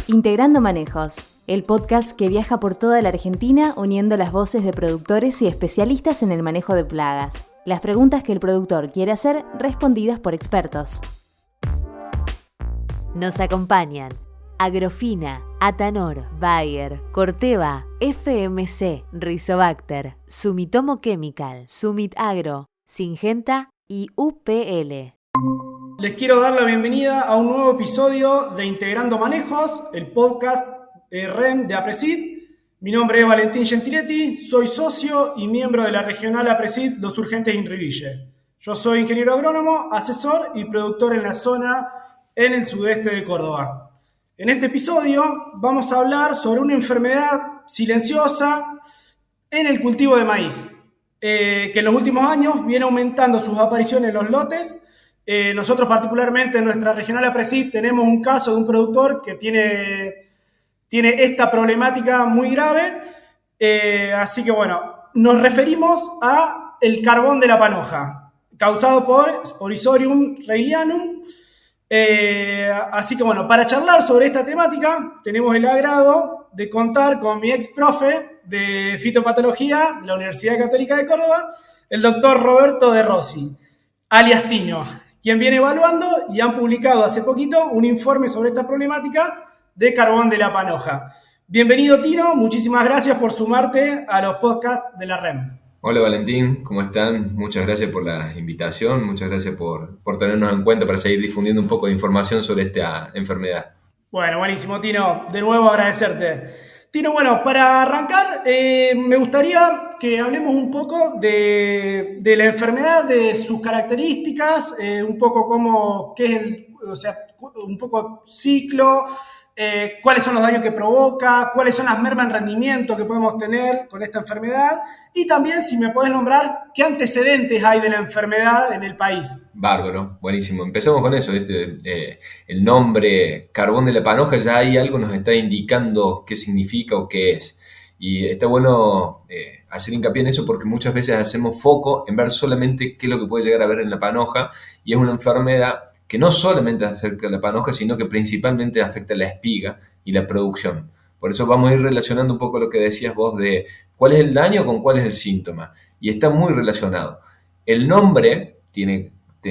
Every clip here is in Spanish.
Integrando Manejos, el podcast que viaja por toda la Argentina uniendo las voces de productores y especialistas en el manejo de plagas. Las preguntas que el productor quiere hacer, respondidas por expertos. Nos acompañan Agrofina, Atanor, Bayer, Corteva, FMC, Rizobacter, Sumitomo Chemical, Sumit Agro, Syngenta y UPL. Les quiero dar la bienvenida a un nuevo episodio de Integrando Manejos, el podcast REM de APRESID. Mi nombre es Valentín Gentiletti, soy socio y miembro de la regional APRESID Los Urgentes Inriville. Yo soy ingeniero agrónomo, asesor y productor en la zona en el sudeste de Córdoba. En este episodio vamos a hablar sobre una enfermedad silenciosa en el cultivo de maíz, que en los últimos años viene aumentando sus apariciones en los lotes. Nosotros particularmente en nuestra regional APRESID tenemos un caso de un productor que tiene esta problemática muy grave, así que bueno, nos referimos a el carbón de la panoja, causado por Sporisorium reilianum. Así que bueno, para charlar sobre esta temática tenemos el agrado de contar con mi ex profe de fitopatología de la Universidad Católica de Córdoba, el doctor Roberto De Rossi, alias Tino, quien viene evaluando y han publicado hace poquito un informe sobre esta problemática de carbón de la panoja. Bienvenido, Tino, muchísimas gracias por sumarte a los podcasts de la REM. Hola Valentín, ¿cómo están? Muchas gracias por la invitación, muchas gracias por tenernos en cuenta para seguir difundiendo un poco de información sobre esta enfermedad. Bueno, buenísimo, Tino, de nuevo agradecerte. Tino, bueno, para arrancar, me gustaría que hablemos un poco de la enfermedad, de sus características, un poco un poco ciclo, cuáles son los daños que provoca, cuáles son las mermas en rendimiento que podemos tener con esta enfermedad y también si me podés nombrar qué antecedentes hay de la enfermedad en el país. Bárbaro, buenísimo. Empezamos con eso, el nombre carbón de la panoja ya hay algo nos está indicando qué significa o qué es. Y está bueno hacer hincapié en eso porque muchas veces hacemos foco en ver solamente qué es lo que puede llegar a ver en la panoja y es una enfermedad que no solamente afecta a la panoja, sino que principalmente afecta a la espiga y la producción. Por eso vamos a ir relacionando un poco lo que decías vos de cuál es el daño con cuál es el síntoma. Y está muy relacionado. El nombre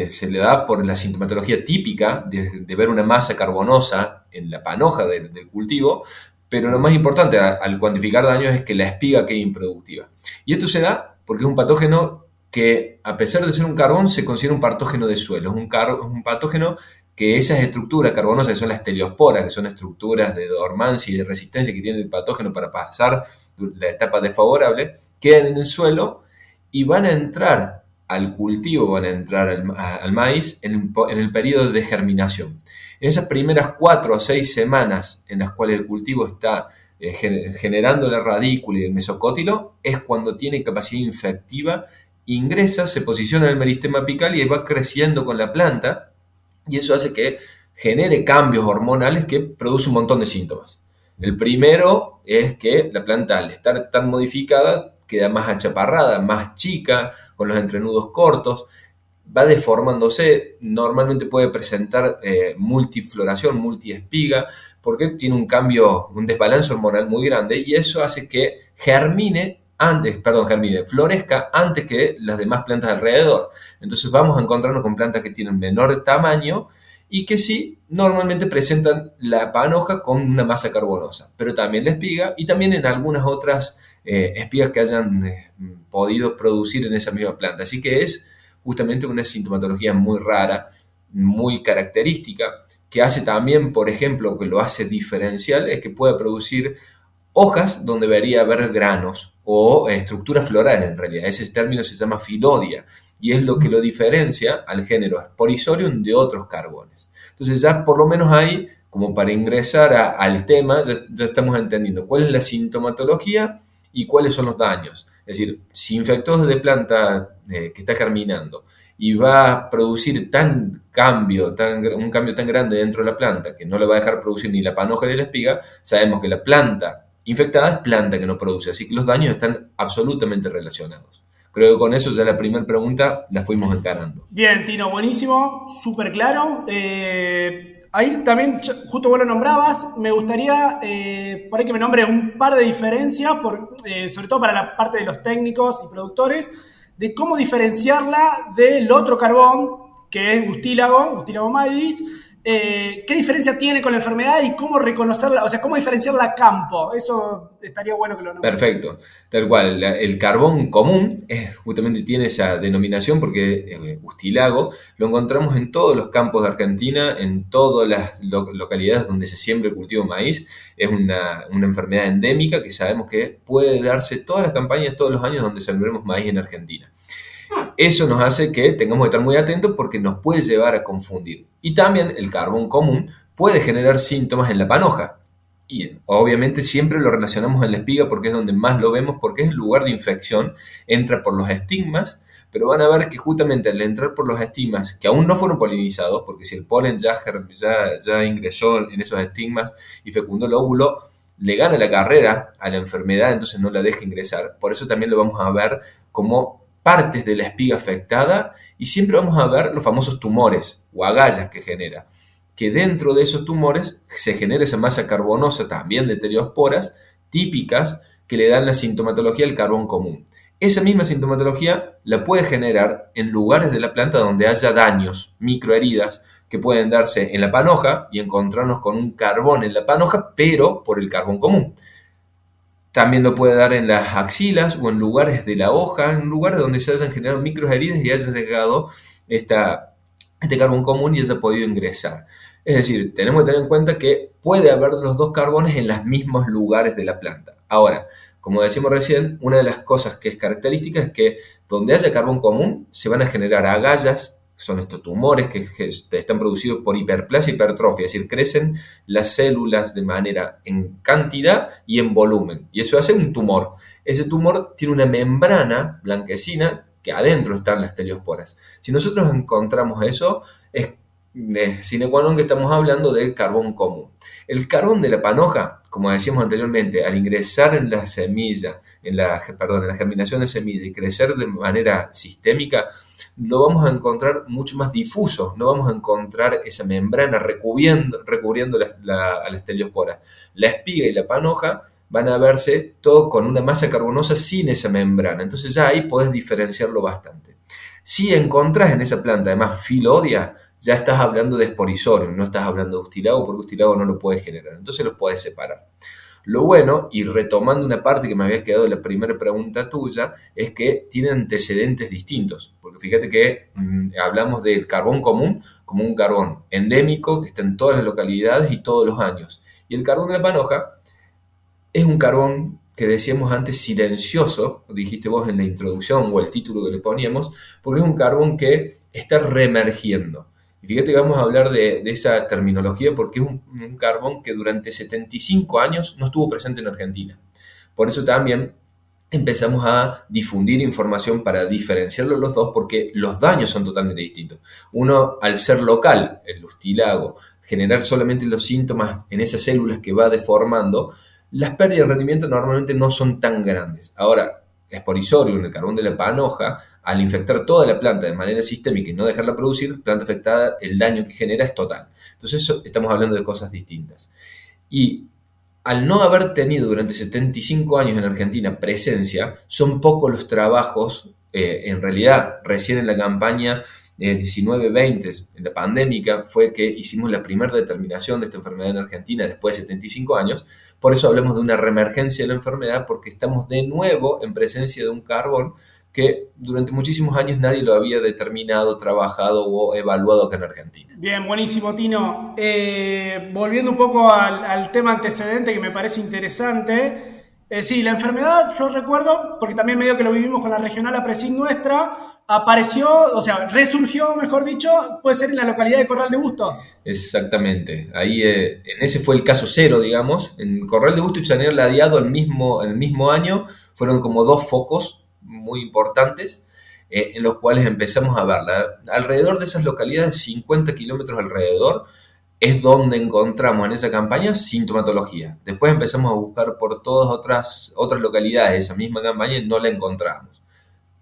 se le da por la sintomatología típica de ver una masa carbonosa en la panoja del cultivo, pero lo más importante al cuantificar daños es que la espiga quede improductiva. Y esto se da porque es un patógeno que a pesar de ser un carbón se considera un patógeno de suelo, es un patógeno que esas estructuras carbonosas que son las teliosporas, que son estructuras de dormancia y de resistencia que tiene el patógeno para pasar la etapa desfavorable, quedan en el suelo y van a entrar al cultivo, van a entrar al maíz en el periodo de germinación. En esas primeras 4 o 6 semanas en las cuales el cultivo está generando la radícula y el mesocótilo, es cuando tiene capacidad infectiva, ingresa, se posiciona en el meristema apical y va creciendo con la planta y eso hace que genere cambios hormonales que producen un montón de síntomas. El primero es que la planta al estar tan modificada queda más achaparrada, más chica, con los entrenudos cortos, va deformándose, normalmente puede presentar multifloración, multiespiga, porque tiene un desbalance hormonal muy grande y eso hace que florezca antes que las demás plantas alrededor. Entonces vamos a encontrarnos con plantas que tienen menor tamaño y que sí, normalmente presentan la panoja con una masa carbonosa, pero también la espiga y también en algunas otras espigas que hayan podido producir en esa misma planta. Así que es justamente una sintomatología muy rara, muy característica, que hace también, por ejemplo, que lo hace diferencial, es que puede producir hojas donde debería haber granos o estructura floral en realidad. Ese término se llama filodia y es lo que lo diferencia al género Sporisorium de otros carbones. Entonces ya por lo menos ahí, como para ingresar al tema, ya estamos entendiendo cuál es la sintomatología y cuáles son los daños. Es decir, si infectó de planta que está germinando y va a producir un cambio tan grande dentro de la planta que no le va a dejar producir ni la panoja ni la espiga, sabemos que la planta infectada es planta que no produce, así que los daños están absolutamente relacionados. Creo que con eso ya la primera pregunta la fuimos encarando. Bien, Tino, buenísimo, súper claro. Ahí también, justo vos lo nombrabas, me gustaría por ahí que me nombres un par de diferencias, sobre todo para la parte de los técnicos y productores, de cómo diferenciarla del otro carbón, que es Gustílago maedis. ¿Qué diferencia tiene con la enfermedad y cómo reconocerla, o sea, cómo diferenciarla a campo? Eso estaría bueno que lo nombres. Perfecto, tal cual. El carbón común justamente tiene esa denominación porque Ustilago lo encontramos en todos los campos de Argentina, en todas las localidades donde se siembra y cultiva maíz. Es una enfermedad endémica que sabemos que puede darse todas las campañas, todos los años donde sembremos maíz en Argentina. Eso nos hace que tengamos que estar muy atentos porque nos puede llevar a confundir. Y también el carbón común puede generar síntomas en la panoja. Y obviamente siempre lo relacionamos en la espiga porque es donde más lo vemos, porque es el lugar de infección, entra por los estigmas, pero van a ver que justamente al entrar por los estigmas, que aún no fueron polinizados, porque si el polen ya ingresó en esos estigmas y fecundó el óvulo, le gana la carrera a la enfermedad, entonces no la deja ingresar. Por eso también lo vamos a ver como partes de la espiga afectada y siempre vamos a ver los famosos tumores o agallas que genera. Que dentro de esos tumores se genera esa masa carbonosa también de pteriosporas típicas que le dan la sintomatología al carbón común. Esa misma sintomatología la puede generar en lugares de la planta donde haya daños, microheridas, que pueden darse en la panoja y encontrarnos con un carbón en la panoja, pero por el carbón común. También lo puede dar en las axilas o en lugares de la hoja, en lugares donde se hayan generado microheridas y haya llegado este carbón común y haya podido ingresar. Es decir, tenemos que tener en cuenta que puede haber los dos carbones en los mismos lugares de la planta. Ahora, como decimos recién, una de las cosas que es característica es que donde haya carbón común se van a generar agallas, son estos tumores que están producidos por hiperplasia y hipertrofia, es decir, crecen las células de manera en cantidad y en volumen, y eso hace un tumor. Ese tumor tiene una membrana blanquecina que adentro están las teliosporas. Si nosotros encontramos eso, es sine qua non que estamos hablando de carbón común. El carbón de la panoja, como decíamos anteriormente, al ingresar en la semilla, en la germinación de semilla y crecer de manera sistémica, lo vamos a encontrar mucho más difuso, no vamos a encontrar esa membrana recubriendo a las teliosporas. La espiga y la panoja van a verse todo con una masa carbonosa sin esa membrana, entonces ya ahí podés diferenciarlo bastante. Si encontrás en esa planta además filodia, ya estás hablando de Sporisorium, no estás hablando de Ustilago, porque Ustilago no lo puede generar, entonces los podés separar. Lo bueno, y retomando una parte que me había quedado de la primera pregunta tuya, es que tienen antecedentes distintos, porque fíjate que hablamos del carbón común como un carbón endémico que está en todas las localidades y todos los años, y el carbón de la panoja es un carbón que decíamos antes silencioso, dijiste vos en la introducción o el título que le poníamos, porque es un carbón que está reemergiendo. Y fíjate que vamos a hablar de esa terminología porque es un carbón que durante 75 años no estuvo presente en Argentina. Por eso también empezamos a difundir información para diferenciarlos los dos porque los daños son totalmente distintos. Uno, al ser local, el Ustilago, generar solamente los síntomas en esas células que va deformando, las pérdidas de rendimiento normalmente no son tan grandes. Ahora, Sporisorium, el carbón de la panoja, al infectar toda la planta de manera sistémica y no dejarla producir, planta afectada, el daño que genera es total. Entonces estamos hablando de cosas distintas. Y al no haber tenido durante 75 años en Argentina presencia, son pocos los trabajos, en realidad recién en la campaña 19-20, en la pandémica, fue que hicimos la primera determinación de esta enfermedad en Argentina después de 75 años. Por eso hablamos de una reemergencia de la enfermedad, porque estamos de nuevo en presencia de un carbón que durante muchísimos años nadie lo había determinado, trabajado o evaluado acá en Argentina. Bien, buenísimo, Tino. Volviendo un poco al tema antecedente que me parece interesante. Sí, la enfermedad, yo recuerdo, porque también medio que lo vivimos con la regional APRESID nuestra, apareció, o sea, resurgió, mejor dicho, puede ser en la localidad de Corral de Bustos. Exactamente, ahí en ese fue el caso cero, digamos. En Corral de Bustos y Chañar Ladeado el mismo año fueron como dos focos muy importantes en los cuales empezamos a verla. Alrededor de esas localidades, 50 kilómetros alrededor, es donde encontramos en esa campaña sintomatología. Después empezamos a buscar por todas otras localidades de esa misma campaña y no la encontramos.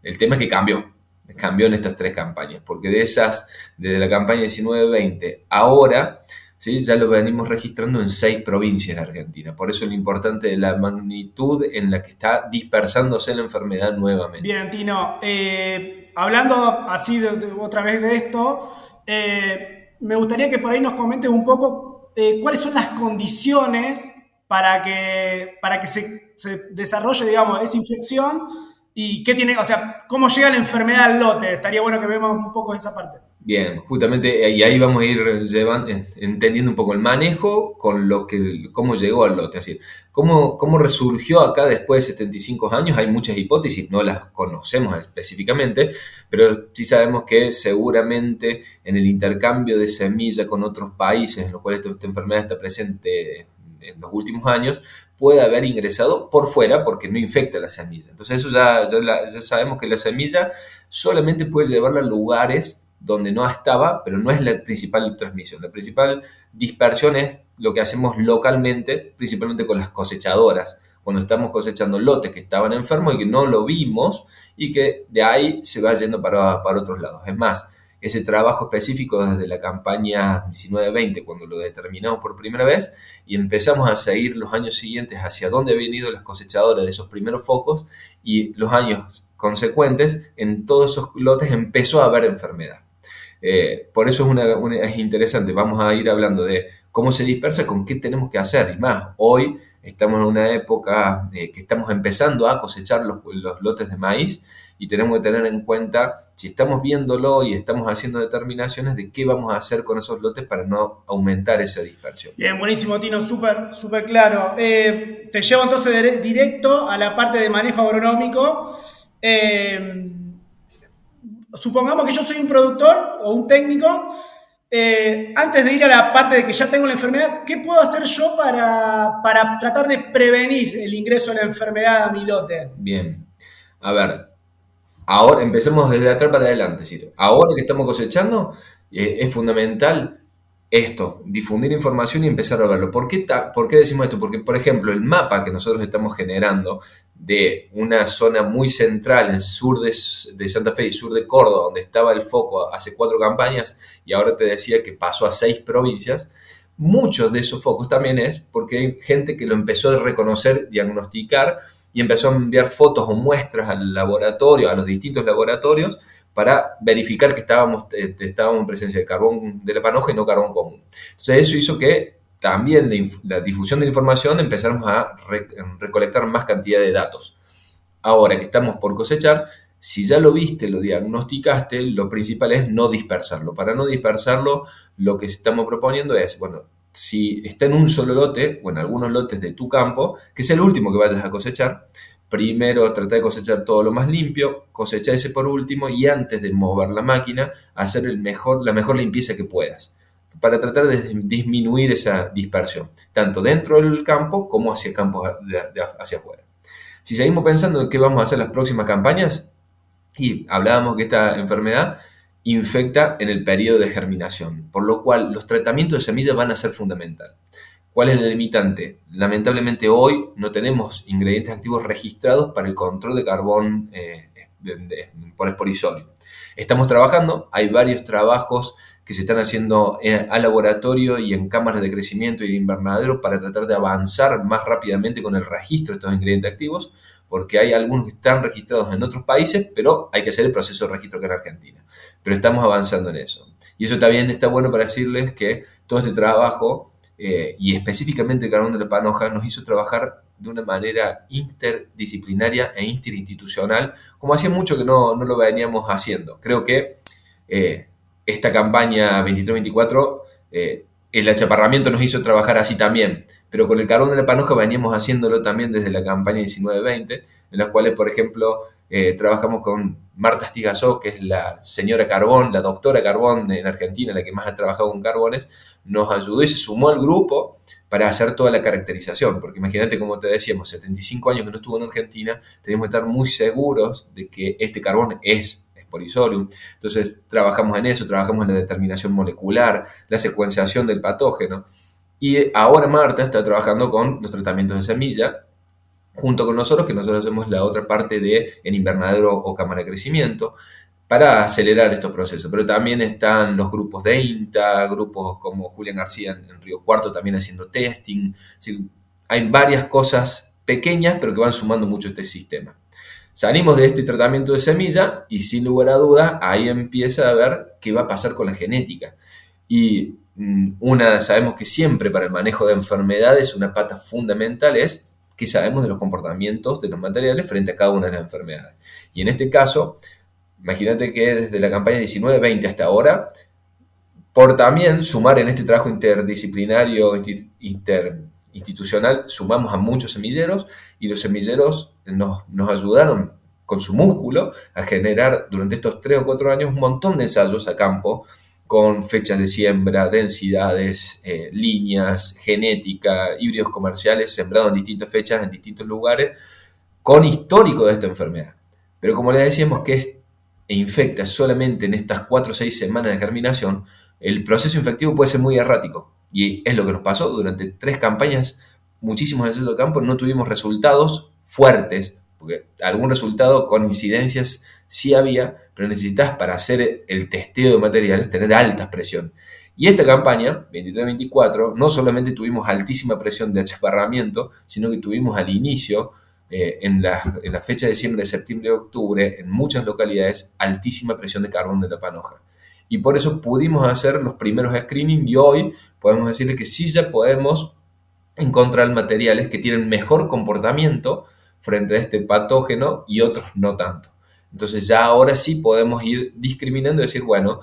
El tema es que cambió en estas tres campañas, porque desde la campaña 19-20 ahora ¿sí? Ya lo venimos registrando en 6 provincias de Argentina. Por eso lo importante de la magnitud en la que está dispersándose la enfermedad nuevamente. Bien, Tino. Hablando así otra vez de esto, me gustaría que por ahí nos comentes un poco cuáles son las condiciones para que se desarrolle, digamos, esa infección y qué tiene, o sea, cómo llega la enfermedad al lote. Estaría bueno que veamos un poco esa parte. Bien, justamente y ahí vamos a ir entendiendo un poco el manejo con cómo llegó al lote. Es decir, cómo resurgió acá después de 75 años. Hay muchas hipótesis, no las conocemos específicamente, pero sí sabemos que seguramente en el intercambio de semilla con otros países en los cuales esta enfermedad está presente en los últimos años, puede haber ingresado por fuera porque no infecta la semilla. Entonces eso ya sabemos que la semilla solamente puede llevarla a lugares donde no estaba, pero no es la principal transmisión. La principal dispersión es lo que hacemos localmente, principalmente con las cosechadoras, cuando estamos cosechando lotes que estaban enfermos y que no lo vimos y que de ahí se va yendo para otros lados. Es más, ese trabajo específico desde la campaña 19-20, cuando lo determinamos por primera vez y empezamos a seguir los años siguientes hacia dónde habían ido las cosechadoras de esos primeros focos y los años consecuentes, en todos esos lotes empezó a haber enfermedad. Por eso es interesante. Vamos a ir hablando de cómo se dispersa, con qué tenemos que hacer. Y más, hoy estamos en una época que estamos empezando a cosechar los lotes de maíz y tenemos que tener en cuenta, si estamos viéndolo y estamos haciendo determinaciones de qué vamos a hacer con esos lotes para no aumentar esa dispersión. Bien, buenísimo, Tino, súper claro. Te llevo entonces directo a la parte de manejo agronómico. Supongamos que yo soy un productor o un técnico, antes de ir a la parte de que ya tengo la enfermedad, ¿qué puedo hacer yo para tratar de prevenir el ingreso de la enfermedad a mi lote? Bien, a ver, ahora empecemos desde atrás para adelante, Ciro. Ahora que estamos cosechando, es fundamental esto, difundir información y empezar a verlo. ¿Por qué decimos esto? Porque, por ejemplo, el mapa que nosotros estamos generando de una zona muy central, en sur de Santa Fe y sur de Córdoba, donde estaba el foco hace 4 campañas, y ahora te decía que pasó a 6 provincias, muchos de esos focos también es porque hay gente que lo empezó a reconocer, diagnosticar, y empezó a enviar fotos o muestras al laboratorio, a los distintos laboratorios, para verificar que estábamos en presencia de carbón de la panoja y no carbón común. Entonces eso hizo que también la difusión de la información empezáramos a recolectar más cantidad de datos. Ahora que estamos por cosechar, si ya lo viste, lo diagnosticaste, lo principal es no dispersarlo. Para no dispersarlo, lo que estamos proponiendo es, bueno, si está en un solo lote, o en algunos lotes de tu campo, que sea el último que vayas a cosechar, primero trata de cosechar todo lo más limpio, cosecha ese por último y antes de mover la máquina, hacer la mejor limpieza que puedas para tratar de disminuir esa dispersión, tanto dentro del campo como hacia campos hacia afuera. Si seguimos pensando en qué vamos a hacer las próximas campañas, y hablábamos que esta enfermedad infecta en el periodo de germinación, por lo cual los tratamientos de semillas van a ser fundamentales. ¿Cuál es el limitante? Lamentablemente hoy no tenemos ingredientes activos registrados para el control de carbón por esporisóleo. Estamos trabajando, hay varios trabajos que se están haciendo al laboratorio y en cámaras de crecimiento y de invernadero para tratar de avanzar más rápidamente con el registro de estos ingredientes activos, porque hay algunos que están registrados en otros países, pero hay que hacer el proceso de registro acá en Argentina. Pero estamos avanzando en eso. Y eso también está bueno para decirles que todo este trabajo, y específicamente el carbón de la panoja, nos hizo trabajar de una manera interdisciplinaria e interinstitucional, como hacía mucho que no lo veníamos haciendo. Creo que esta campaña 23-24, el achaparramiento nos hizo trabajar así también, pero con el carbón de la panoja veníamos haciéndolo también desde la campaña 19-20, en las cuales, por ejemplo, trabajamos con Marta Stigazó, que es la señora Carbón, la doctora Carbón en Argentina, la que más ha trabajado con carbones, nos ayudó y se sumó al grupo para hacer toda la caracterización, porque imagínate, como te decíamos, 75 años que no estuvo en Argentina, teníamos que estar muy seguros de que este carbón es Esporisorium. Entonces trabajamos en eso, trabajamos en la determinación molecular, la secuenciación del patógeno, y ahora Marta está trabajando con los tratamientos de semilla, junto con nosotros, que nosotros hacemos la otra parte en invernadero o cámara de crecimiento. para acelerar estos procesos. Pero también están los grupos de INTA, grupos como Julián García en Río Cuarto también haciendo testing. Es decir, hay varias cosas pequeñas, pero que van sumando mucho este sistema. Salimos de este tratamiento de semilla y sin lugar a dudas ahí empieza a ver qué va a pasar con la genética. Y sabemos que siempre para el manejo de enfermedades una pata fundamental es que sabemos de los comportamientos de los materiales frente a cada una de las enfermedades. Y en este caso, imagínate que desde la campaña 19-20 hasta ahora, por también sumar en este trabajo interdisciplinario, interinstitucional, sumamos a muchos semilleros y los semilleros nos ayudaron con su músculo a generar durante estos 3 o 4 años un montón de ensayos a campo con fechas de siembra, densidades, líneas, genética, híbridos comerciales sembrados en distintas fechas, en distintos lugares, con histórico de esta enfermedad. Pero como les decíamos que infecta solamente en estas 4 o 6 semanas de germinación, el proceso infectivo puede ser muy errático. Y es lo que nos pasó durante 3 campañas, muchísimos ensayos de campo, no tuvimos resultados fuertes, porque algún resultado con incidencias sí había, pero necesitas para hacer el testeo de materiales tener alta presión. Y esta campaña, 23-24, no solamente tuvimos altísima presión de achaparramiento, sino que tuvimos al inicio, en la fecha de siembra de septiembre y octubre, en muchas localidades, altísima presión de carbón de la panoja. Y por eso pudimos hacer los primeros screening y hoy podemos decirle que sí ya podemos encontrar materiales que tienen mejor comportamiento frente a este patógeno y otros no tanto. Entonces ya ahora sí podemos ir discriminando y decir, bueno,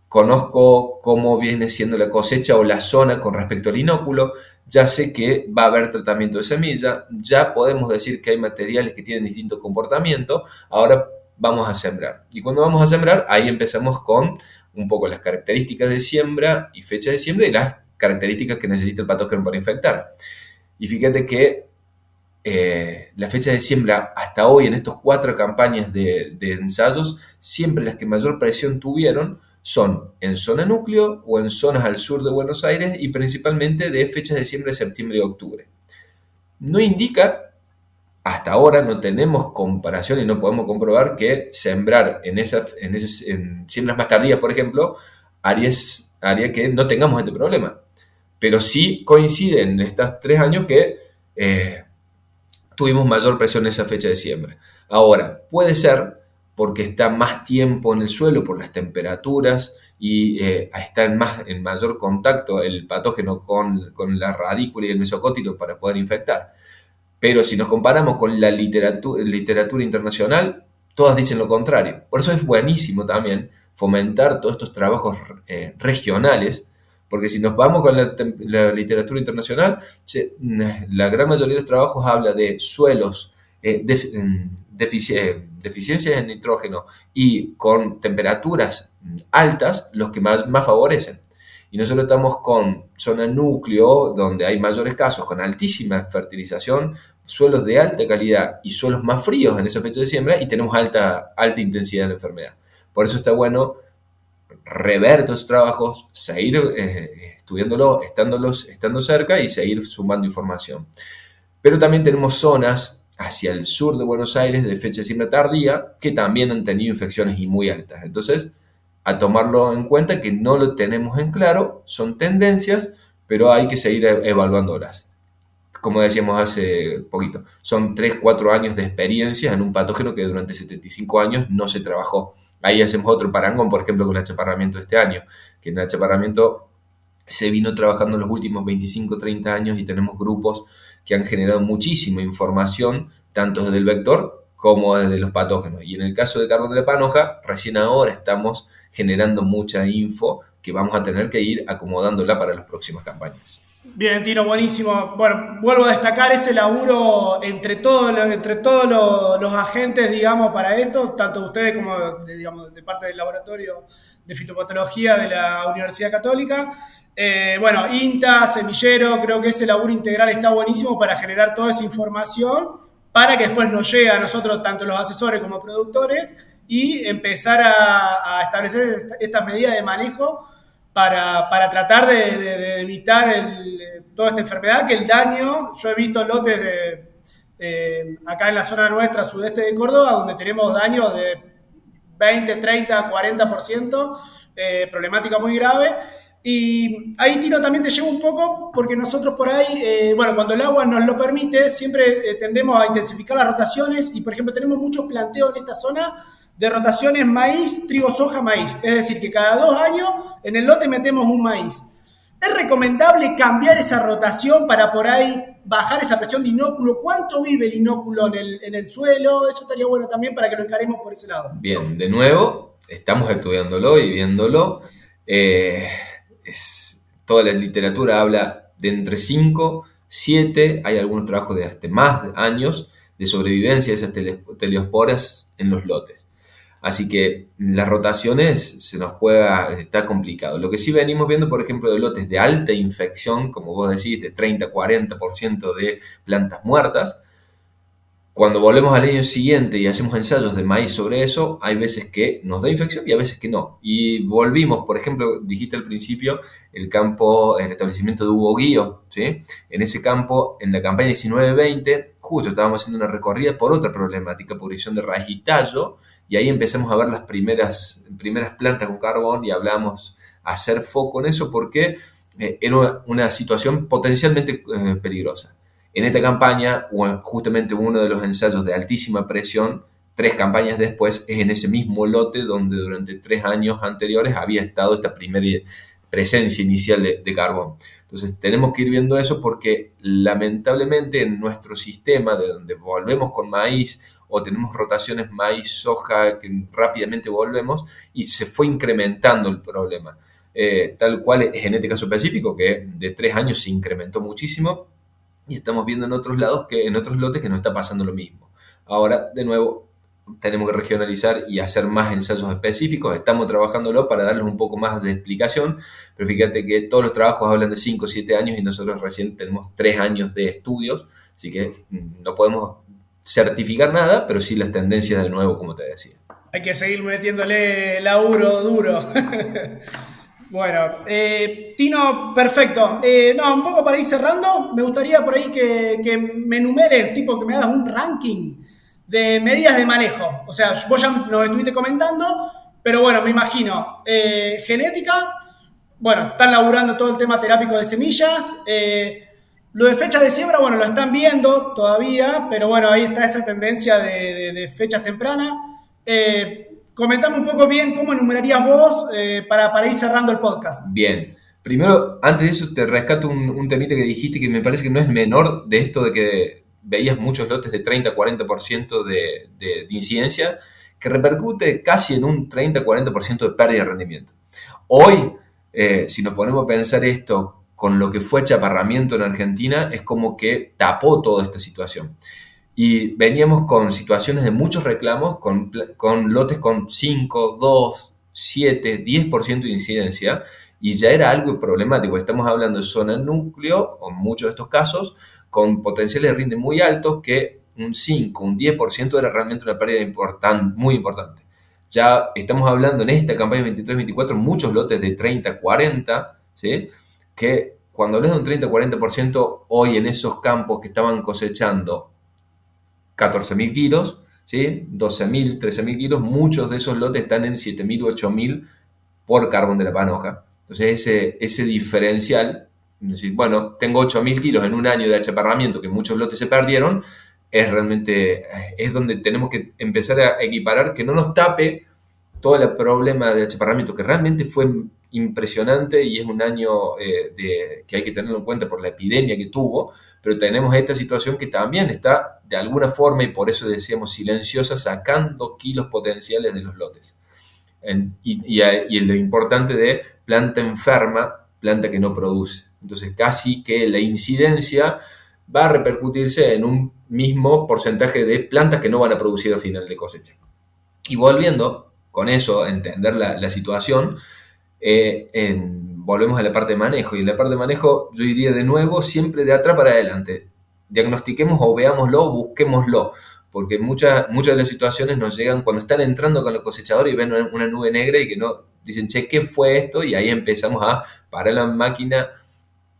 conozco cómo viene siendo la cosecha o la zona con respecto al inóculo, ya sé que va a haber tratamiento de semilla, ya podemos decir que hay materiales que tienen distinto comportamiento, ahora vamos a sembrar. Y cuando vamos a sembrar, ahí empezamos con un poco las características de siembra y fecha de siembra y las características que necesita el patógeno para infectar. Y fíjate que la fecha de siembra hasta hoy en estos 4 campañas de ensayos, siempre las que mayor presión tuvieron son en zona núcleo o en zonas al sur de Buenos Aires y principalmente de fechas de siembra de septiembre y octubre. No indica, hasta ahora no tenemos comparación y no podemos comprobar que sembrar en siembras más tardías, por ejemplo, haría que no tengamos este problema. Pero sí coinciden en estos 3 años que tuvimos mayor presión en esa fecha de siembra. Ahora, puede ser porque está más tiempo en el suelo por las temperaturas y está en mayor contacto el patógeno con la radícula y el mesocótilo para poder infectar. Pero si nos comparamos con la literatura internacional, todas dicen lo contrario. Por eso es buenísimo también fomentar todos estos trabajos regionales, porque si nos vamos con la literatura internacional, la gran mayoría de los trabajos habla de suelos deficiencias en nitrógeno y con temperaturas altas los que más favorecen. Y nosotros estamos con zona núcleo, donde hay mayores casos, con altísima fertilización, suelos de alta calidad y suelos más fríos en esa fecha de siembra y tenemos alta intensidad de la enfermedad. Por eso está bueno rever todos los trabajos, seguir estudiándolos, estando cerca y seguir sumando información. Pero también tenemos zonas hacia el sur de Buenos Aires de fecha de siembra tardía que también han tenido infecciones y muy altas. Entonces, a tomarlo en cuenta que no lo tenemos en claro, son tendencias, pero hay que seguir evaluándolas. Como decíamos hace poquito, son 3-4 años de experiencia en un patógeno que durante 75 años no se trabajó. Ahí hacemos otro parangón, por ejemplo, con el achaparramiento de este año, que en el achaparramiento se vino trabajando en los últimos 25-30 años y tenemos grupos que han generado muchísima información, tanto desde el vector como desde los patógenos. Y en el caso de carbón de la panoja, recién ahora estamos generando mucha info que vamos a tener que ir acomodándola para las próximas campañas. Bien, Tino, buenísimo. Bueno, vuelvo a destacar ese laburo entre todos los agentes, digamos, para esto, tanto ustedes como, digamos, de parte del laboratorio de fitopatología de la Universidad Católica. Bueno, INTA, semillero, creo que ese laburo integral está buenísimo para generar toda esa información para que después nos llegue a nosotros, tanto los asesores como productores, y empezar a establecer estas medidas de manejo para tratar de evitar toda esta enfermedad, que el daño, yo he visto lotes acá en la zona nuestra, sudeste de Córdoba, donde tenemos daño de 20, 30, 40%, problemática muy grave. Y ahí, Tino, también te llevo un poco, porque nosotros por ahí, cuando el agua nos lo permite, siempre tendemos a intensificar las rotaciones y, por ejemplo, tenemos muchos planteos en esta zona de rotaciones maíz, trigo, soja, maíz. Es decir, que cada 2 años en el lote metemos un maíz. ¿Es recomendable cambiar esa rotación para por ahí bajar esa presión de inóculo? ¿Cuánto vive el inóculo en el suelo? Eso estaría bueno también para que lo encaremos por ese lado. Bien, de nuevo, estamos estudiándolo y viéndolo. Toda la literatura habla de entre 5, 7, hay algunos trabajos de hasta más años de sobrevivencia de esas teleosporas en los lotes. Así que las rotaciones se nos juega, está complicado. Lo que sí venimos viendo, por ejemplo, de lotes de alta infección, como vos decís, de 30-40% de plantas muertas, cuando volvemos al año siguiente y hacemos ensayos de maíz sobre eso, hay veces que nos da infección y a veces que no. Y volvimos, por ejemplo, dijiste al principio, el establecimiento de Hugo Guío, ¿sí? En ese campo, en la campaña 19-20, justo estábamos haciendo una recorrida por otra problemática, pudrición de raíz y tallo, y ahí empezamos a ver las primeras plantas con carbón y hablamos a hacer foco en eso porque era una situación potencialmente peligrosa. En esta campaña, justamente uno de los ensayos de altísima presión, 3 campañas después, es en ese mismo lote donde durante 3 años anteriores había estado esta primera presencia inicial de carbón. Entonces tenemos que ir viendo eso porque lamentablemente en nuestro sistema de donde volvemos con maíz o tenemos rotaciones maíz-soja que rápidamente volvemos y se fue incrementando el problema. Tal cual es en este caso específico que de 3 años se incrementó muchísimo. Y estamos viendo en otros lados, en otros lotes, que no está pasando lo mismo. Ahora, de nuevo, tenemos que regionalizar y hacer más ensayos específicos. Estamos trabajándolo para darles un poco más de explicación, pero fíjate que todos los trabajos hablan de 5 o 7 años y nosotros recién tenemos 3 años de estudios, así que no podemos certificar nada, pero sí las tendencias de nuevo, como te decía. Hay que seguir metiéndole laburo duro. Bueno, Tino, perfecto. Un poco para ir cerrando, me gustaría por ahí que me enumeres, que me hagas un ranking de medidas de manejo. O sea, vos ya nos estuviste comentando, pero bueno, me imagino. Genética, están laburando todo el tema terápico de semillas. Lo de fecha de siembra, lo están viendo todavía, pero ahí está esa tendencia de fechas tempranas. Comentame un poco bien cómo enumerarías vos para ir cerrando el podcast. Bien. Primero, antes de eso, te rescato un temita que dijiste que me parece que no es menor de esto de que veías muchos lotes de 30-40% de incidencia, que repercute casi en un 30-40% de pérdida de rendimiento. Hoy, si nos ponemos a pensar esto con lo que fue chaparramiento en Argentina, es como que tapó toda esta situación. Y veníamos con situaciones de muchos reclamos, con lotes con 5, 2, 7, 10% de incidencia, y ya era algo problemático. Estamos hablando de zona núcleo, o en muchos de estos casos, con potenciales de rinde muy altos, que un 5, un 10% era realmente una pérdida muy importante. Ya estamos hablando en esta campaña 23-24, muchos lotes de 30-40, ¿sí? Que cuando hablas de un 30-40%, hoy en esos campos que estaban cosechando 14.000 kilos, ¿sí? 12.000, 13.000 kilos, muchos de esos lotes están en 7.000 u 8.000 por carbón de la panoja. Entonces ese diferencial, es decir, tengo 8.000 kilos en un año de achaparramiento, que muchos lotes se perdieron, es donde tenemos que empezar a equiparar, que no nos tape todo el problema de achaparramiento, que realmente fue impresionante y es un año que hay que tenerlo en cuenta por la epidemia que tuvo, pero tenemos esta situación que también está de alguna forma, y por eso decíamos silenciosa, sacando kilos potenciales de los lotes. Y lo importante de planta enferma, planta que no produce. Entonces casi que la incidencia va a repercutirse en un mismo porcentaje de plantas que no van a producir al final de cosecha. Y volviendo con eso a entender la situación, volvemos a la parte de manejo. Y en la parte de manejo yo diría de nuevo siempre de atrás para adelante. Diagnostiquemos o veámoslo, busquémoslo. Porque muchas de las situaciones nos llegan cuando están entrando con el cosechador y ven una nube negra y que no dicen, che, ¿qué fue esto? Y ahí empezamos a parar la máquina,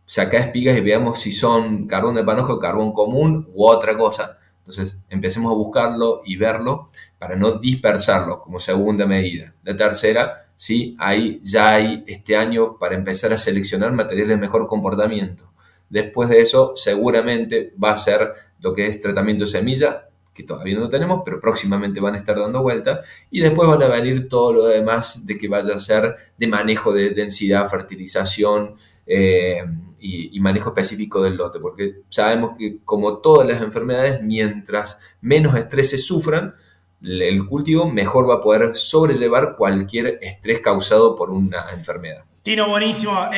sacar espigas y veamos si son carbón de panoja o carbón común u otra cosa. Entonces, empecemos a buscarlo y verlo para no dispersarlo como segunda medida. La tercera, sí, ya hay este año para empezar a seleccionar materiales de mejor comportamiento. Después de eso, seguramente va a ser lo que es tratamiento de semilla, que todavía no lo tenemos, pero próximamente van a estar dando vuelta. Y después van a venir todo lo demás de que vaya a ser de manejo de densidad, fertilización y manejo específico del lote. Porque sabemos que, como todas las enfermedades, mientras menos estrés se sufran, el cultivo mejor va a poder sobrellevar cualquier estrés causado por una enfermedad. Tino, buenísimo.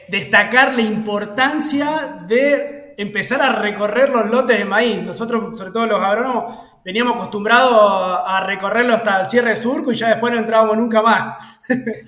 Destacar la importancia de empezar a recorrer los lotes de maíz. Nosotros, sobre todo los agrónomos, veníamos acostumbrados a recorrerlo hasta el cierre de surco y ya después no entrábamos nunca más.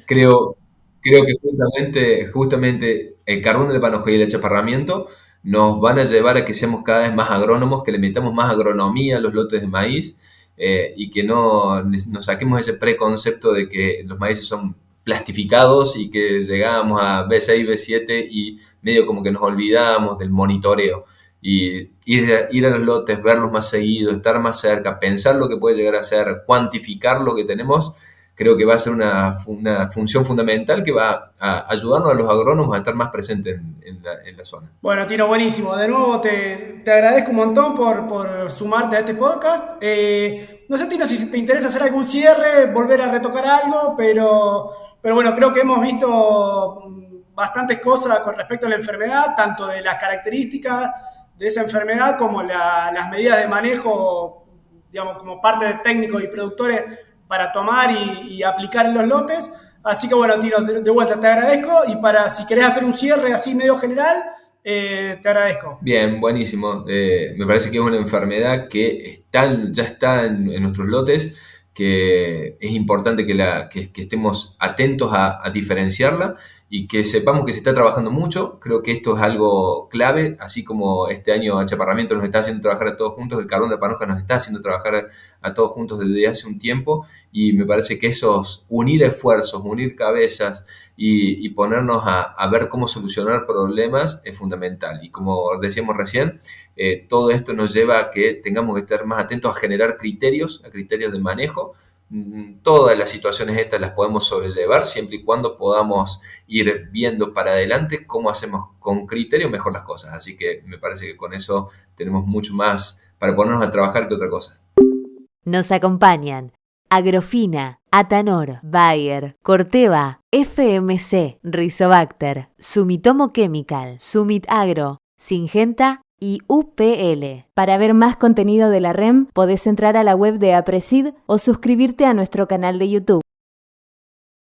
Creo que justamente el carbón de lepanoja y el achaparramiento nos van a llevar a que seamos cada vez más agrónomos, que le metamos más agronomía a los lotes de maíz y que no nos saquemos ese preconcepto de que los maíces son plastificados y que llegábamos a B6, B7 y medio como que nos olvidábamos del monitoreo. Y ir a los lotes, verlos más seguido, estar más cerca, pensar lo que puede llegar a ser, cuantificar lo que tenemos, creo que va a ser una función fundamental que va a ayudarnos a los agrónomos a estar más presentes en la zona. Bueno, Tino, buenísimo. De nuevo te agradezco un montón por sumarte a este podcast. No sé, Tino, si te interesa hacer algún cierre, volver a retocar algo, pero bueno, creo que hemos visto bastantes cosas con respecto a la enfermedad, tanto de las características de esa enfermedad como las medidas de manejo, digamos, como parte de técnicos y productores para tomar y aplicar en los lotes. Así que bueno, Tino, de vuelta te agradezco, y si querés hacer un cierre así medio general, te agradezco. Bien, buenísimo. Me parece que es una enfermedad que ya está en nuestros lotes, que es importante que estemos atentos a diferenciarla y que sepamos que se está trabajando mucho. Creo que esto es algo clave, así como este año achaparramiento nos está haciendo trabajar a todos juntos, el carbón de lepanoja nos está haciendo trabajar a todos juntos desde hace un tiempo, y me parece que unir esfuerzos, unir cabezas y ponernos a ver cómo solucionar problemas es fundamental. Y como decíamos recién, todo esto nos lleva a que tengamos que estar más atentos a generar criterios de manejo. Todas las situaciones estas las podemos sobrellevar siempre y cuando podamos ir viendo para adelante cómo hacemos con criterio mejor las cosas. Así que me parece que con eso tenemos mucho más para ponernos a trabajar que otra cosa. Nos acompañan Agrofina, Atanor, Bayer, Corteva, FMC, Rizobacter, Sumitomo Chemical, Sumit Agro, Syngenta y UPL. Para ver más contenido de la REM, podés entrar a la web de APRESID o suscribirte a nuestro canal de YouTube.